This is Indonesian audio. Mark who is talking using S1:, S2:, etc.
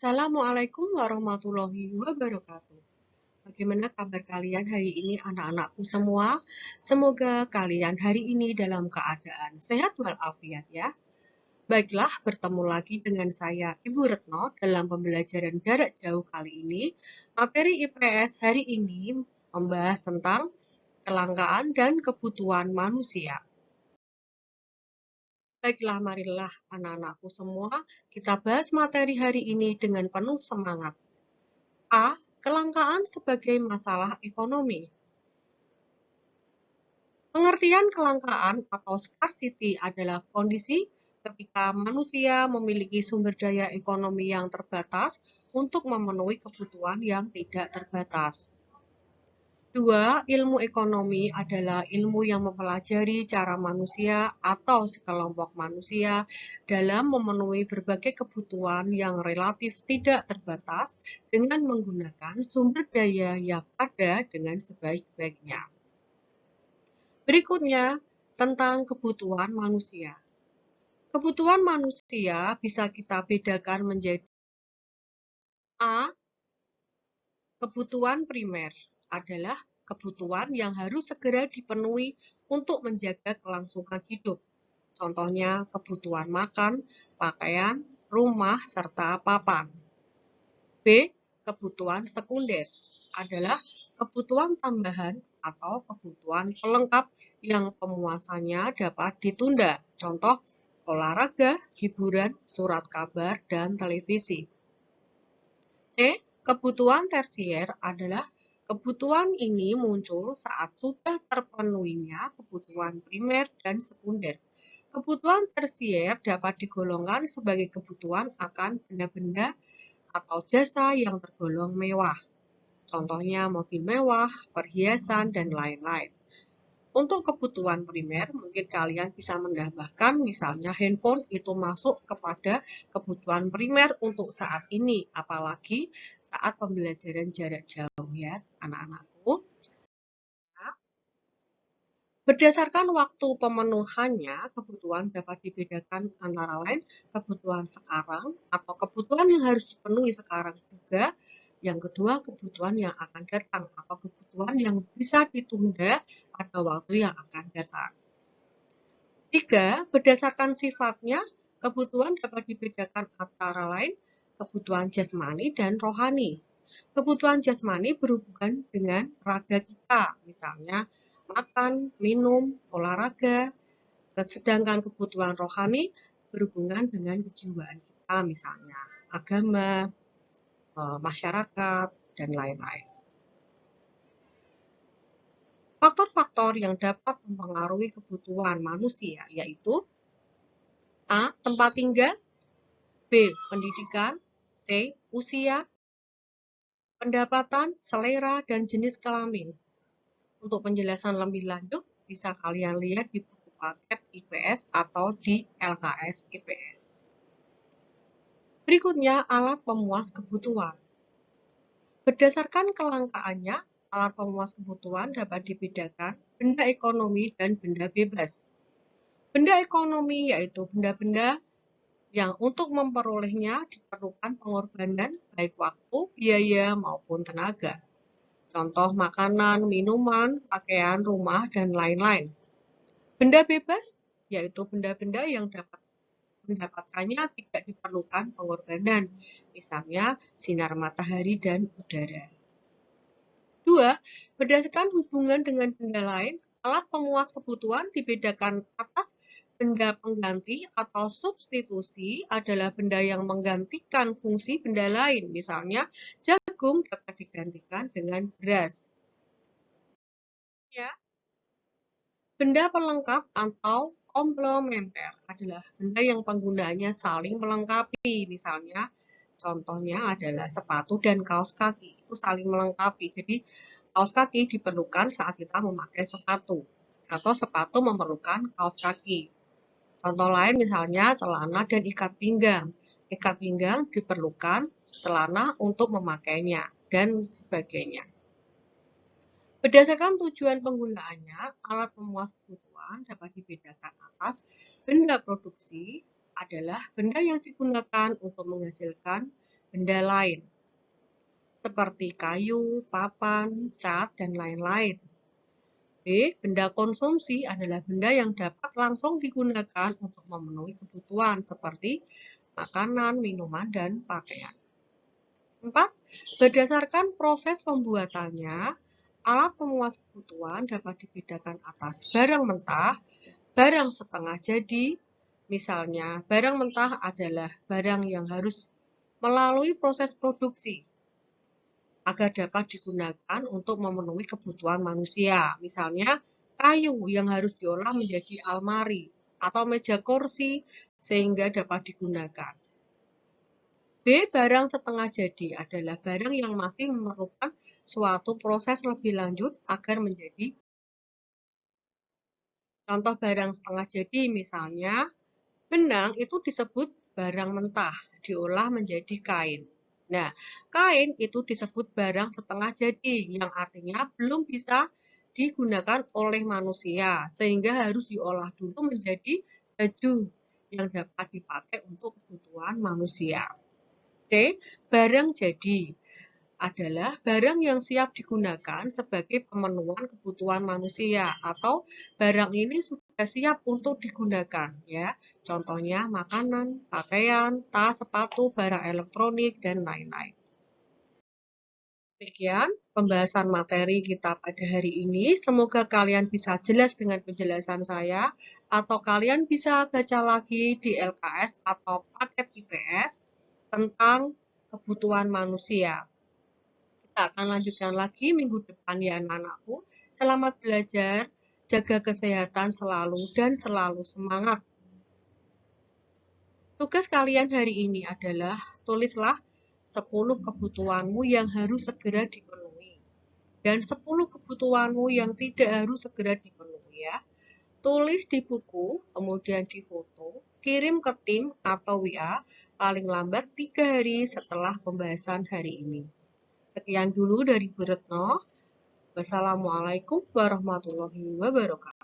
S1: Assalamualaikum warahmatullahi wabarakatuh. Bagaimana kabar kalian hari ini anak-anakku semua? Semoga kalian hari ini dalam keadaan sehat walafiat ya. Baiklah, bertemu lagi dengan saya Ibu Retno dalam pembelajaran jarak jauh kali ini. Materi IPS hari ini membahas tentang kelangkaan dan kebutuhan manusia. Baiklah, marilah anak-anakku semua, kita bahas materi hari ini dengan penuh semangat. A. Kelangkaan sebagai masalah ekonomi. Pengertian kelangkaan atau scarcity adalah kondisi ketika manusia memiliki sumber daya ekonomi yang terbatas untuk memenuhi kebutuhan yang tidak terbatas. 2. Ilmu ekonomi adalah ilmu yang mempelajari cara manusia atau sekelompok manusia dalam memenuhi berbagai kebutuhan yang relatif tidak terbatas dengan menggunakan sumber daya yang ada dengan sebaik-baiknya. Berikutnya, tentang kebutuhan manusia. Kebutuhan manusia bisa kita bedakan menjadi A. Kebutuhan primer adalah kebutuhan yang harus segera dipenuhi untuk menjaga kelangsungan hidup. Contohnya kebutuhan makan, pakaian, rumah, serta papan. B. Kebutuhan sekunder adalah kebutuhan tambahan atau kebutuhan pelengkap yang pemuasannya dapat ditunda. Contoh, olahraga, hiburan, surat kabar, dan televisi. C. Kebutuhan tersier adalah kebutuhan ini muncul saat sudah terpenuhinya kebutuhan primer dan sekunder. Kebutuhan tersier dapat digolongkan sebagai kebutuhan akan benda-benda atau jasa yang tergolong mewah. Contohnya mobil mewah, perhiasan, dan lain-lain. Untuk kebutuhan primer, mungkin kalian bisa menambahkan misalnya handphone itu masuk kepada kebutuhan primer untuk saat ini, apalagi saat pembelajaran jarak jauh ya anak-anakku. Berdasarkan waktu pemenuhannya, kebutuhan dapat dibedakan antara lain kebutuhan sekarang atau kebutuhan yang harus dipenuhi sekarang juga. Yang kedua, kebutuhan yang akan datang atau kebutuhan yang bisa ditunda pada waktu yang akan datang. 3. Berdasarkan sifatnya, kebutuhan dapat dibedakan antara lain kebutuhan jasmani dan rohani. Kebutuhan jasmani berhubungan dengan raga kita, misalnya makan, minum, olahraga, sedangkan kebutuhan rohani berhubungan dengan kejiwaan kita, misalnya agama, masyarakat, dan lain-lain. Faktor-faktor yang dapat mempengaruhi kebutuhan manusia yaitu A. Tempat tinggal, B. Pendidikan, C. Usia, pendapatan, selera, dan jenis kelamin. Untuk penjelasan lebih lanjut, bisa kalian lihat di buku paket IPS atau di LKS IPS. Berikutnya, alat pemuas kebutuhan. Berdasarkan kelangkaannya, alat pemuas kebutuhan dapat dibedakan benda ekonomi dan benda bebas. Benda ekonomi yaitu benda-benda yang untuk memperolehnya diperlukan pengorbanan baik waktu, biaya, maupun tenaga. Contoh makanan, minuman, pakaian, rumah, dan lain-lain. Benda bebas yaitu benda-benda yang dapat mendapatkannya tidak diperlukan pengorbanan, misalnya sinar matahari dan udara. 2. Berdasarkan hubungan dengan benda lain, alat pemuas kebutuhan dibedakan atas benda pengganti atau substitusi adalah benda yang menggantikan fungsi benda lain. Misalnya, jagung dapat digantikan dengan beras. Ya. Benda pelengkap atau komplementer adalah benda yang penggunaannya saling melengkapi. Misalnya, contohnya adalah sepatu dan kaos kaki. Itu saling melengkapi. Jadi, kaos kaki diperlukan saat kita memakai sepatu. Atau sepatu memerlukan kaos kaki. Contoh lain misalnya celana dan ikat pinggang. Ikat pinggang diperlukan celana untuk memakainya dan sebagainya. Berdasarkan tujuan penggunaannya, alat pemuas kebutuhan dapat dibedakan atas benda produksi adalah benda yang digunakan untuk menghasilkan benda lain, seperti kayu, papan, cat, dan lain-lain. B. Benda konsumsi adalah benda yang dapat langsung digunakan untuk memenuhi kebutuhan seperti makanan, minuman, dan pakaian. 4. Berdasarkan proses pembuatannya, alat pemuas kebutuhan dapat dibedakan atas barang mentah, barang setengah jadi. Misalnya, barang mentah adalah barang yang harus melalui proses produksi agar dapat digunakan untuk memenuhi kebutuhan manusia. Misalnya, kayu yang harus diolah menjadi almari atau meja kursi sehingga dapat digunakan. B. Barang setengah jadi adalah barang yang masih memerlukan suatu proses lebih lanjut agar menjadi. Contoh barang setengah jadi misalnya, benang itu disebut barang mentah, diolah menjadi kain. Nah, kain itu disebut barang setengah jadi, yang artinya belum bisa digunakan oleh manusia, sehingga harus diolah dulu menjadi baju yang dapat dipakai untuk kebutuhan manusia. C. Barang jadi adalah barang yang siap digunakan sebagai pemenuhan kebutuhan manusia atau barang ini sudah siap untuk digunakan ya. Contohnya makanan, pakaian, tas, sepatu, barang elektronik dan lain-lain. Demikian pembahasan materi kita pada hari ini. Semoga kalian bisa jelas dengan penjelasan saya atau kalian bisa baca lagi di LKS atau paket IPS tentang kebutuhan manusia. Kita akan lanjutkan lagi minggu depan ya anak-anakku. Selamat belajar, jaga kesehatan selalu dan selalu semangat. Tugas kalian hari ini adalah tulislah 10 kebutuhanmu yang harus segera dipenuhi dan 10 kebutuhanmu yang tidak harus segera dipenuhi ya. Tulis di buku, kemudian difoto, kirim ke tim atau WA paling lambat 3 hari setelah pembahasan hari ini. Sekian dulu dari Bu Retno. Wassalamualaikum warahmatullahi wabarakatuh.